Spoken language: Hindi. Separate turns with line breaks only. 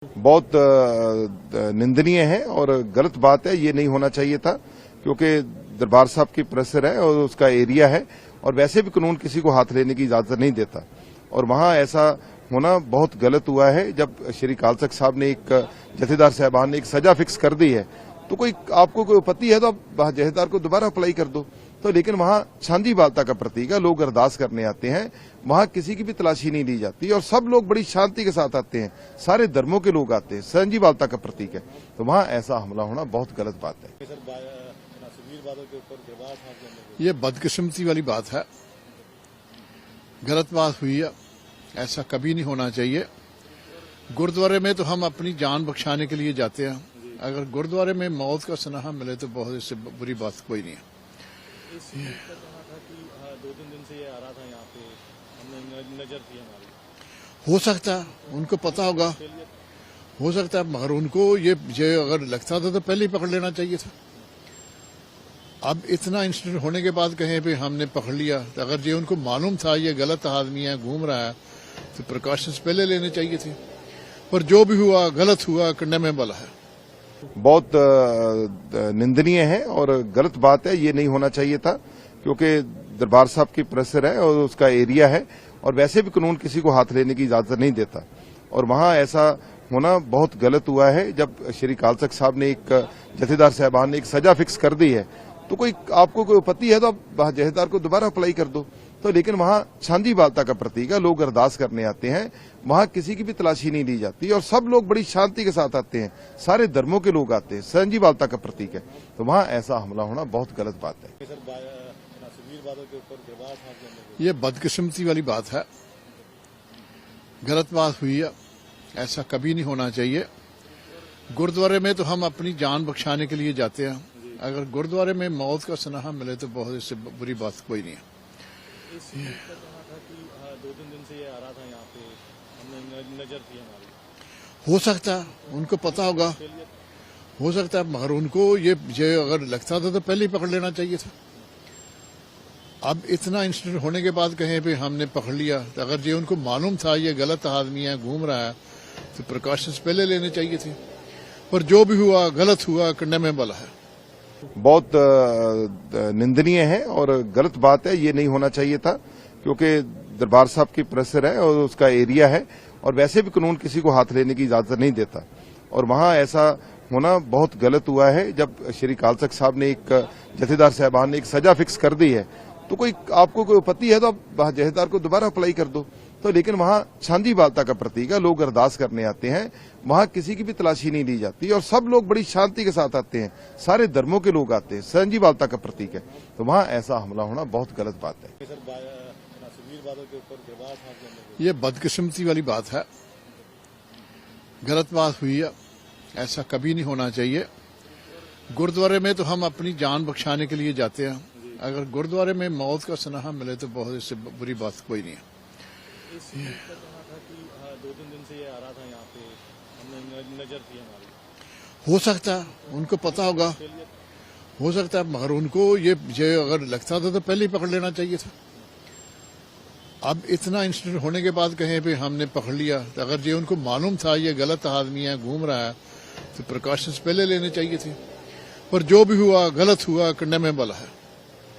बहुत निंदनीय है और गलत बात है। ये नहीं होना चाहिए था, क्योंकि दरबार साहब की प्रेशर है और उसका एरिया है, और वैसे भी कानून किसी को हाथ लेने की इजाजत नहीं देता। और वहां ऐसा होना बहुत गलत हुआ है। जब श्री अकाल तख्त साहब ने एक जथेदार साहबान ने एक सजा फिक्स कर दी है, तो कोई आपको कोई आपत्ति है तो आप जथेदार को दोबारा अप्लाई कर दो। तो लेकिन वहां शांति बालता का प्रतीक है, लोग अरदास करने आते हैं, वहां किसी की भी तलाशी नहीं ली जाती और सब लोग बड़ी शांति के साथ आते हैं, सारे धर्मों के लोग आते हैं, शांति बालता का प्रतीक है। तो वहां ऐसा हमला होना बहुत गलत बात है।
ये बदकिस्मती वाली बात है, गलत बात हुई है, ऐसा कभी नहीं होना चाहिए। गुरुद्वारे में तो हम अपनी जान बख्शाने के लिए जाते हैं, अगर गुरुद्वारे में मौत का सनाहा मिले तो बहुत इससे बुरी बात कोई नहीं है।
इस 2-3 दिन से ये आ रहा था यहाँ पे, हमने नजर थी हमारी।
हो सकता है उनको पता होगा, हो सकता है, मगर उनको ये अगर लगता था तो पहले ही पकड़ लेना चाहिए था। अब इतना इंसिडेंट होने के बाद कहीं पे हमने पकड़ लिया, तो अगर ये उनको मालूम था ये गलत आदमी है, घूम रहा है, तो प्रिकॉशंस पहले लेने चाहिए थे। पर जो भी हुआ गलत हुआ, कंडेमेबल है।
बहुत निंदनीय है और गलत बात है। ये नहीं होना चाहिए था, क्योंकि दरबार साहब की प्रेशर है और उसका एरिया है, और वैसे भी कानून किसी को हाथ लेने की इजाजत नहीं देता। और वहां ऐसा होना बहुत गलत हुआ है। जब श्री अकाल तख्त साहब ने एक जथेदार साहबान ने एक सजा फिक्स कर दी है, तो कोई आपको कोई आपत्ति है तो आप जथेदार को दोबारा अप्लाई कर दो। तो लेकिन वहां शांति बालता का प्रतीक है, लोग अरदास करने आते हैं, वहां किसी की भी तलाशी नहीं ली जाती और सब लोग बड़ी शांति के साथ आते हैं, सारे धर्मों के लोग आते हैं, शांति बालता का प्रतीक है। तो वहां ऐसा हमला होना बहुत गलत बात है।
ये बदकिस्मती वाली बात है, गलत बात हुई है, ऐसा कभी नहीं होना चाहिए। गुरुद्वारे में तो हम अपनी जान बख्शाने के लिए जाते हैं, अगर गुरुद्वारे में मौत का सनाहा मिले तो बहुत इससे बुरी बात कोई नहीं है।
इस 2-3 दिन से ये आ रहा था यहाँ पे, हमने नजर थी हमारी।
हो सकता है उनको पता होगा, हो सकता है, मगर उनको ये अगर लगता था तो पहले ही पकड़ लेना चाहिए था। अब इतना इंसिडेंट होने के बाद कहीं पे हमने पकड़ लिया, तो अगर ये उनको मालूम था ये गलत आदमी है, घूम रहा है, तो प्रिकॉशंस पहले लेने चाहिए थे। पर जो भी हुआ गलत हुआ, कंडेमेबल है।
बहुत निंदनीय है और गलत बात है। ये नहीं होना चाहिए था, क्योंकि दरबार साहब की प्रेशर है और उसका एरिया है, और वैसे भी कानून किसी को हाथ लेने की इजाजत नहीं देता। और वहां ऐसा होना बहुत गलत हुआ है। जब श्री अकाल तख्त साहब ने एक जथेदार साहबान ने एक सजा फिक्स कर दी है, तो कोई आपको कोई आपत्ति है तो आप जथेदार को दोबारा अप्लाई कर दो। तो लेकिन वहां शांति बालता का प्रतीक है, लोग अरदास करने आते हैं, वहां किसी की भी तलाशी नहीं ली जाती और सब लोग बड़ी शांति के साथ आते हैं, सारे धर्मों के लोग आते हैं, शांति बालता का प्रतीक है। तो वहां ऐसा हमला होना बहुत गलत बात है।
ये बदकिस्मती वाली बात है, गलत बात हुई है, ऐसा कभी नहीं होना चाहिए। गुरुद्वारे में तो हम अपनी जान बख्शाने के लिए जाते हैं, अगर गुरुद्वारे में मौत का सनाहा मिले तो बहुत इससे बुरी बात कोई नहीं है।
इस 2-3 दिन से ये आ रहा था यहाँ पे, हमने नजर थी हमारी।
हो सकता है उनको पता होगा, हो सकता है, मगर उनको ये अगर लगता था तो पहले ही पकड़ लेना चाहिए था। अब इतना इंसिडेंट होने के बाद कहीं पे हमने पकड़ लिया, तो अगर ये उनको मालूम था ये गलत आदमी है, घूम रहा है, तो प्रिकॉशंस पहले लेने चाहिए थे। पर जो भी हुआ गलत हुआ, कंडेमेबल है।